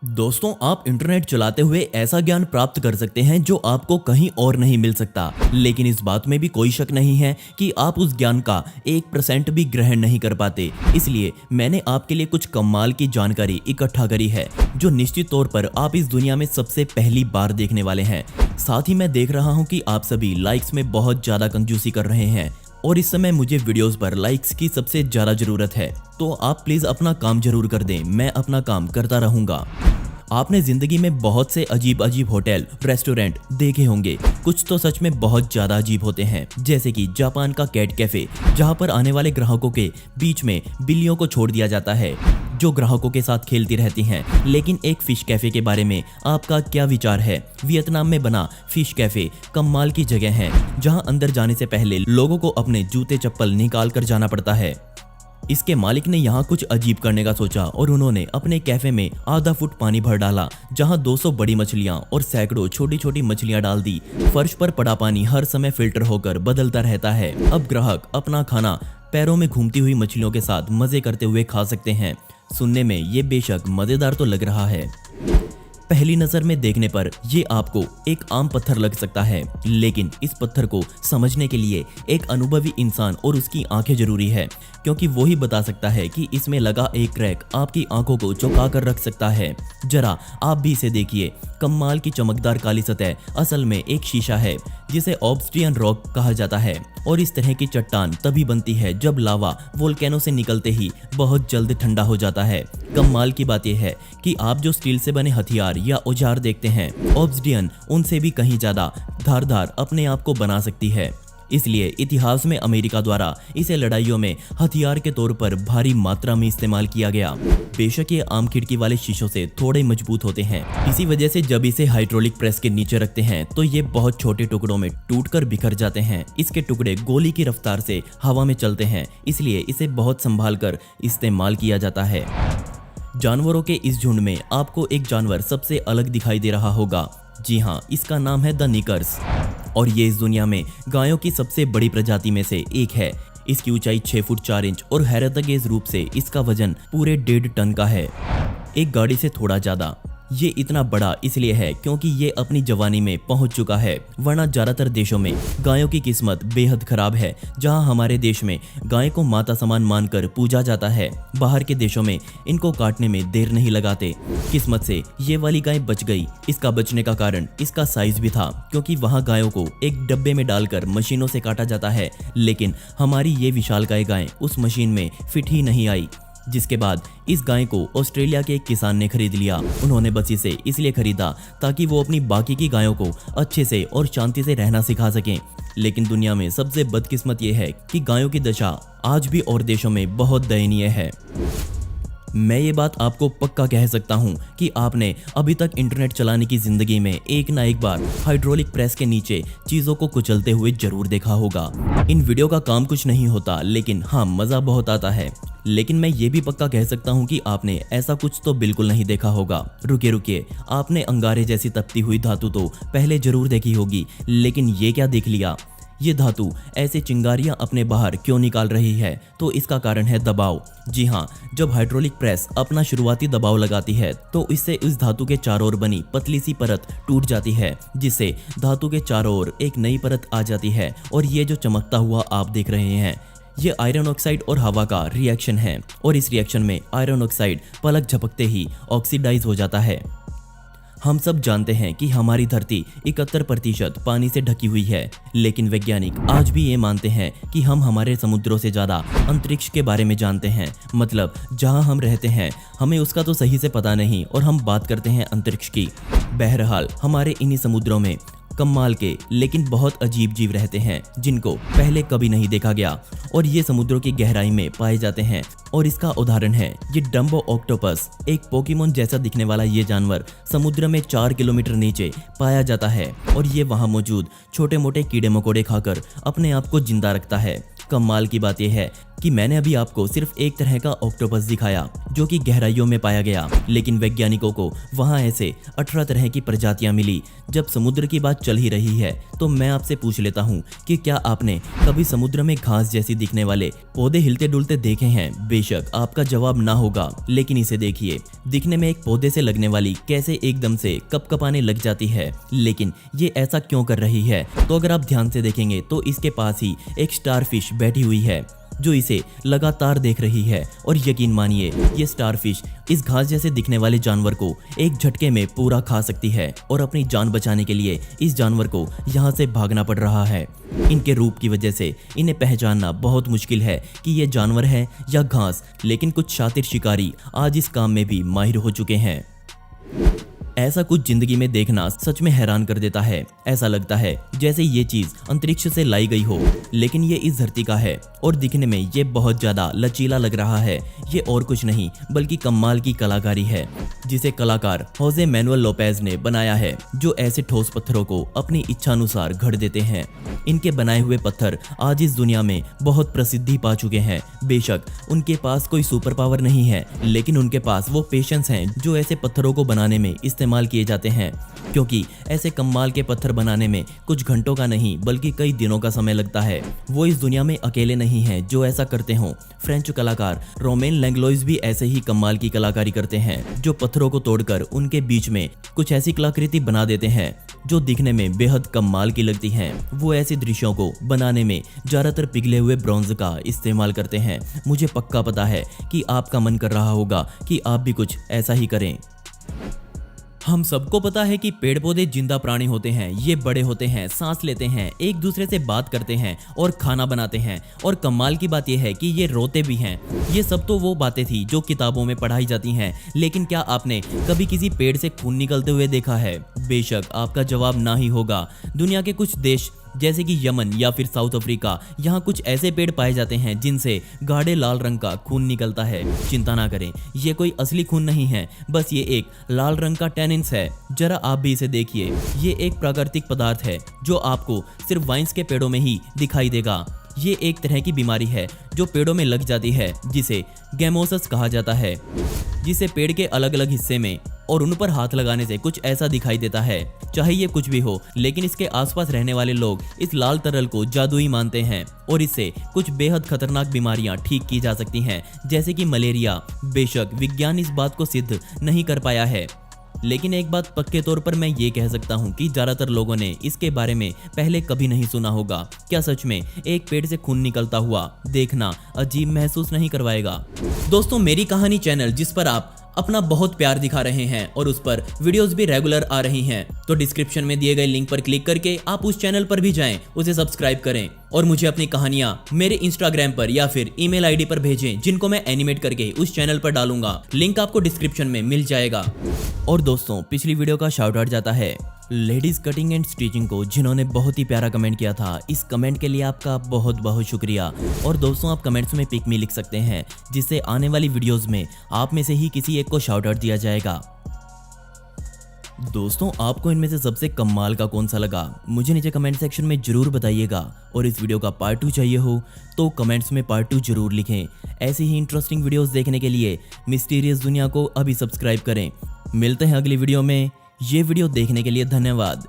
दोस्तों, आप इंटरनेट चलाते हुए ऐसा ज्ञान प्राप्त कर सकते हैं जो आपको कहीं और नहीं मिल सकता। लेकिन इस बात में भी कोई शक नहीं है कि आप उस ज्ञान का 1% भी ग्रहण नहीं कर पाते। इसलिए मैंने आपके लिए कुछ कमाल की जानकारी इकट्ठा करी है जो निश्चित तौर पर आप इस दुनिया में सबसे पहली बार देखने वाले हैं। साथ ही मैं देख रहा हूँ कि आप सभी लाइक्स में बहुत ज्यादा कंजूसी कर रहे हैं और इस समय मुझे वीडियोस पर लाइक्स की सबसे ज्यादा जरूरत है। तो आप प्लीज अपना काम जरूर कर दें, मैं अपना काम करता रहूंगा। आपने जिंदगी में बहुत से अजीब अजीब होटल, रेस्टोरेंट देखे होंगे। कुछ तो सच में बहुत ज्यादा अजीब होते हैं, जैसे कि जापान का कैट कैफे, जहां पर आने वाले ग्राहकों के बीच में बिल्लियों को छोड़ दिया जाता है जो ग्राहकों के साथ खेलती रहती हैं। लेकिन एक फिश कैफे के बारे में आपका क्या विचार है? वियतनाम में बना फिश कैफे कमाल की जगह है, जहां अंदर जाने से पहले लोगों को अपने जूते चप्पल निकाल कर जाना पड़ता है। इसके मालिक ने यहाँ कुछ अजीब करने का सोचा और उन्होंने अपने कैफे में आधा फुट पानी भर डाला, जहाँ 200 बड़ी मछलियाँ और सैकड़ों छोटी छोटी मछलियाँ डाल दी। फर्श पर पड़ा पानी हर समय फिल्टर होकर बदलता रहता है। अब ग्राहक अपना खाना पैरों में घूमती हुई मछलियों के साथ मजे करते हुए खा सकते हैं। सुनने में ये बेशक मजेदार तो लग रहा है। पहली नजर में देखने पर ये आपको एक आम पत्थर लग सकता है, लेकिन इस पत्थर को समझने के लिए एक अनुभवी इंसान और उसकी आंखें जरूरी है, क्योंकि वो ही बता सकता है कि इसमें लगा एक क्रैक आपकी आंखों को चौंका कर रख सकता है। जरा आप भी इसे देखिए। कमाल की चमकदार काली सतह असल में एक शीशा है जिसे ऑब्सिडियन रॉक कहा जाता है, और इस तरह की चट्टान तभी बनती है जब लावा वोल्केनो से निकलते ही बहुत जल्द ठंडा हो जाता है। कमाल की बात यह है कि आप जो स्टील से बने हथियार या औजार देखते हैं, ऑब्सिडियन उनसे भी कहीं ज्यादा धारदार अपने आप को बना सकती है। इसलिए इतिहास में अमेरिका द्वारा इसे लड़ाइयों में हथियार के तौर पर भारी मात्रा में इस्तेमाल किया गया। बेशक ये आम खिड़की वाले शीशों से थोड़े मजबूत होते हैं, इसी वजह से जब इसे हाइड्रोलिक प्रेस के नीचे रखते हैं तो ये बहुत छोटे टुकड़ों में टूटकर बिखर जाते हैं। इसके टुकड़े गोली की रफ्तार से हवा में चलते हैं, इसलिए इसे बहुत संभाल कर इस्तेमाल किया जाता है। जानवरों के इस झुंड में आपको एक जानवर सबसे अलग दिखाई दे रहा होगा। जी हाँ, इसका नाम है द निकर्स, और ये इस दुनिया में गायों की सबसे बड़ी प्रजाति में से एक है। इसकी ऊंचाई 6 फुट 4 इंच और हैरतअंगेज रूप से इसका वजन पूरे 1.5 टन का है, एक गाड़ी से थोड़ा ज्यादा। ये इतना बड़ा इसलिए है क्योंकि ये अपनी जवानी में पहुंच चुका है, वरना ज्यादातर देशों में गायों की किस्मत बेहद खराब है। जहां हमारे देश में गाय को माता समान मानकर पूजा जाता है, बाहर के देशों में इनको काटने में देर नहीं लगाते। किस्मत से ये वाली गाय बच गई। इसका बचने का कारण इसका साइज भी था, क्योंकि वहां गायों को एक डब्बे में डालकर मशीनों से काटा जाता है, लेकिन हमारी ये विशालकाय गाय उस मशीन में फिट ही नहीं आई। जिसके बाद इस गाय को ऑस्ट्रेलिया के एक किसान ने खरीद लिया। उन्होंने बस इसे इसलिए खरीदा ताकि वो अपनी बाकी की गायों को अच्छे से और शांति से रहना सिखा सकें। लेकिन दुनिया में सबसे बदकिस्मत ये है कि गायों की दशा आज भी और देशों में बहुत दयनीय है। मैं ये बात आपको पक्का कह सकता हूँ कि आपने अभी तक इंटरनेट चलाने की जिंदगी में एक ना एक बार हाइड्रोलिक प्रेस के नीचे चीजों को कुचलते हुए जरूर देखा होगा। इन वीडियो का काम कुछ नहीं होता, लेकिन हाँ, मजा बहुत आता है। लेकिन मैं ये भी पक्का कह सकता हूँ कि आपने ऐसा कुछ तो बिल्कुल नहीं देखा होगा। रुकिए, आपने अंगारे जैसी तपती हुई धातु तो पहले जरूर देखी होगी, लेकिन ये क्या देख लिया? ये धातु ऐसे चिंगारियां अपने बाहर क्यों निकाल रही है? तो इसका कारण है दबाव। जी हाँ, जब हाइड्रोलिक प्रेस अपना शुरुआती दबाव लगाती है तो इससे इस धातु के चारों ओर बनी पतली सी परत टूट जाती है, जिससे धातु के चारों ओर एक नई परत आ जाती है। और ये जो चमकता हुआ आप देख रहे हैं, ये आयरन ऑक्साइड और हवा का रिएक्शन है, और इस रिएक्शन में आयरन ऑक्साइड पलक झपकते ही ऑक्सीडाइज हो जाता है। हम सब जानते हैं कि हमारी धरती 71% पानी से ढकी हुई है, लेकिन वैज्ञानिक आज भी ये मानते हैं कि हम हमारे समुद्रों से ज्यादा अंतरिक्ष के बारे में जानते हैं। मतलब जहां हम रहते हैं हमें उसका तो सही से पता नहीं, और हम बात करते हैं अंतरिक्ष की। बहरहाल हमारे इन्हीं समुद्रों में कमाल के लेकिन बहुत अजीब जीव रहते हैं जिनको पहले कभी नहीं देखा गया, और ये समुद्रों की गहराई में पाए जाते हैं। और इसका उदाहरण है ये डम्बो ऑक्टोपस, एक पोकेमोन जैसा दिखने वाला ये जानवर समुद्र में 4 किलोमीटर नीचे पाया जाता है, और ये वहां मौजूद छोटे मोटे कीड़े मकोड़े खाकर अपने आप को जिंदा रखता है। कमाल की बात यह है कि मैंने अभी आपको सिर्फ एक तरह का ऑक्टोपस दिखाया जो कि गहराइयों में पाया गया, लेकिन वैज्ञानिकों को वहां ऐसे 18 तरह की प्रजातियां मिली। जब समुद्र की बात चल ही रही है तो मैं आपसे पूछ लेता हूं कि क्या आपने कभी समुद्र में घास जैसी दिखने वाले पौधे हिलते डुलते देखे हैं? बेशक आपका जवाब ना होगा, लेकिन इसे देखिए, दिखने में एक पौधे से लगने वाली कैसे एकदम से कपकपाने लग जाती है, लेकिन ये ऐसा क्यों कर रही है? तो अगर आप ध्यान से देखेंगे तो इसके पास ही एक स्टारफिश बैठी हुई है जो इसे लगातार देख रही है। और यकीन मानिए, ये स्टारफिश इस घास जैसे दिखने वाले जानवर को एक झटके में पूरा खा सकती है और अपनी जान बचाने के लिए इस जानवर को यहाँ से भागना पड़ रहा है। इनके रूप की वजह से इन्हें पहचानना बहुत मुश्किल है कि ये जानवर है या घास, लेकिन कुछ शातिर शिकारी आज इस काम में भी माहिर हो चुके हैं। ऐसा कुछ जिंदगी में देखना सच में हैरान कर देता है। ऐसा लगता है जैसे ये चीज अंतरिक्ष से लाई गई हो, लेकिन ये इस धरती का है और दिखने में ये बहुत ज्यादा लचीला लग रहा है। ये और कुछ नहीं बल्कि कमाल की कलाकारी है जिसे कलाकार होजे मैनुअल लोपेज ने बनाया है, जो ऐसे ठोस पत्थरों को अपनी इच्छानुसार घड़ देते हैं। इनके बनाए हुए पत्थर आज इस दुनिया में बहुत प्रसिद्धि पा चुके हैं। बेशक उनके पास कोई सुपर पावर नहीं है, लेकिन उनके पास वो पेशेंस हैं जो ऐसे पत्थरों को बनाने में इस्तेमाल किए जाते हैं, क्योंकि ऐसे कमाल के पत्थर बनाने में कुछ घंटों का नहीं बल्कि कई दिनों का समय लगता है। वो इस दुनिया में अकेले नहीं हैं जो ऐसा करते हों। फ्रेंच कलाकार रोमेन लैंग्लॉइस भी ऐसे ही कमाल की कलाकारी करते हैं, जो पत्थरों को तोड़कर उनके बीच में कुछ ऐसी कलाकृति बना देते हैं जो दिखने में बेहद कमाल की लगती हैं। वो ऐसे दृश्यों को बनाने में ज्यादातर पिघले हुए ब्रॉन्ज का इस्तेमाल करते हैं। मुझे पक्का पता है कि आपका मन कर रहा होगा कि आप भी कुछ ऐसा ही करें। हम सबको पता है कि पेड़ पौधे जिंदा प्राणी होते हैं। ये बड़े होते हैं, सांस लेते हैं, एक दूसरे से बात करते हैं और खाना बनाते हैं। और कमाल की बात यह है कि ये रोते भी हैं। ये सब तो वो बातें थी जो किताबों में पढ़ाई जाती हैं, लेकिन क्या आपने कभी किसी पेड़ से खून निकलते हुए देखा है? बेशक आपका जवाब ना ही होगा। दुनिया के कुछ देश जैसे कि यमन या फिर साउथ अफ्रीका, यहाँ कुछ ऐसे पेड़ पाए जाते हैं जिनसे गाढ़े लाल रंग का खून निकलता है। चिंता ना करें, ये कोई असली खून नहीं है, बस ये एक लाल रंग का टैनिन्स है। जरा आप भी इसे देखिए। ये एक प्राकृतिक पदार्थ है जो आपको सिर्फ वाइन्स के पेड़ों में ही दिखाई देगा। ये एक तरह की बीमारी है जो पेड़ों में लग जाती है, जिसे गैमोसस कहा जाता है, जिसे पेड़ के अलग अलग हिस्से में और उन पर हाथ लगाने से कुछ ऐसा दिखाई देता है। चाहे ये कुछ भी हो, लेकिन इसके आसपास रहने वाले लोग इस लाल तरल को जादुई मानते हैं और इससे कुछ बेहद खतरनाक बीमारियां ठीक की जा सकती हैं, जैसे कि मलेरिया। बेशक विज्ञान इस बात को सिद्ध नहीं कर पाया है, लेकिन एक बात पक्के तौर पर मैं ये कह सकता हूँ कि ज्यादातर लोगों ने इसके बारे में पहले कभी नहीं सुना होगा। क्या सच में एक पेड़ से खून निकलता हुआ देखना अजीब महसूस नहीं करवाएगा? दोस्तों, मेरी कहानी चैनल जिस पर आप अपना बहुत प्यार दिखा रहे हैं और उस पर वीडियोस भी रेगुलर आ रही हैं, तो डिस्क्रिप्शन में दिए गए लिंक पर क्लिक करके आप उस चैनल पर भी जाएं, उसे सब्सक्राइब करें और मुझे अपनी कहानियां मेरे इंस्टाग्राम पर या फिर ईमेल आईडी पर भेजें, जिनको मैं एनिमेट करके उस चैनल पर डालूंगा। लिंक आपको डिस्क्रिप्शन में मिल जाएगा। और दोस्तों, पिछली वीडियो का शाउट आउट जाता है लेडीज कटिंग एंड स्टिचिंग को, जिन्होंने बहुत ही प्यारा कमेंट किया था। इस कमेंट के लिए आपका बहुत बहुत शुक्रिया। और दोस्तों, आप कमेंट्स में पिक मी लिख सकते हैं, जिससे आने वाली वीडियोस में आप में से ही किसी एक को शाउट आउट दिया जाएगा। दोस्तों, आपको इनमें से सबसे कमाल का कौन सा लगा, मुझे नीचे कमेंट सेक्शन में जरूर बताइएगा। और इस वीडियो का पार्ट 2 चाहिए हो तो कमेंट्स में पार्ट 2 जरूर लिखें। ऐसी ही इंटरेस्टिंग वीडियोस देखने के लिए मिस्टीरियस दुनिया को अभी सब्सक्राइब करें। मिलते हैं अगली वीडियो में। ये वीडियो देखने के लिए धन्यवाद।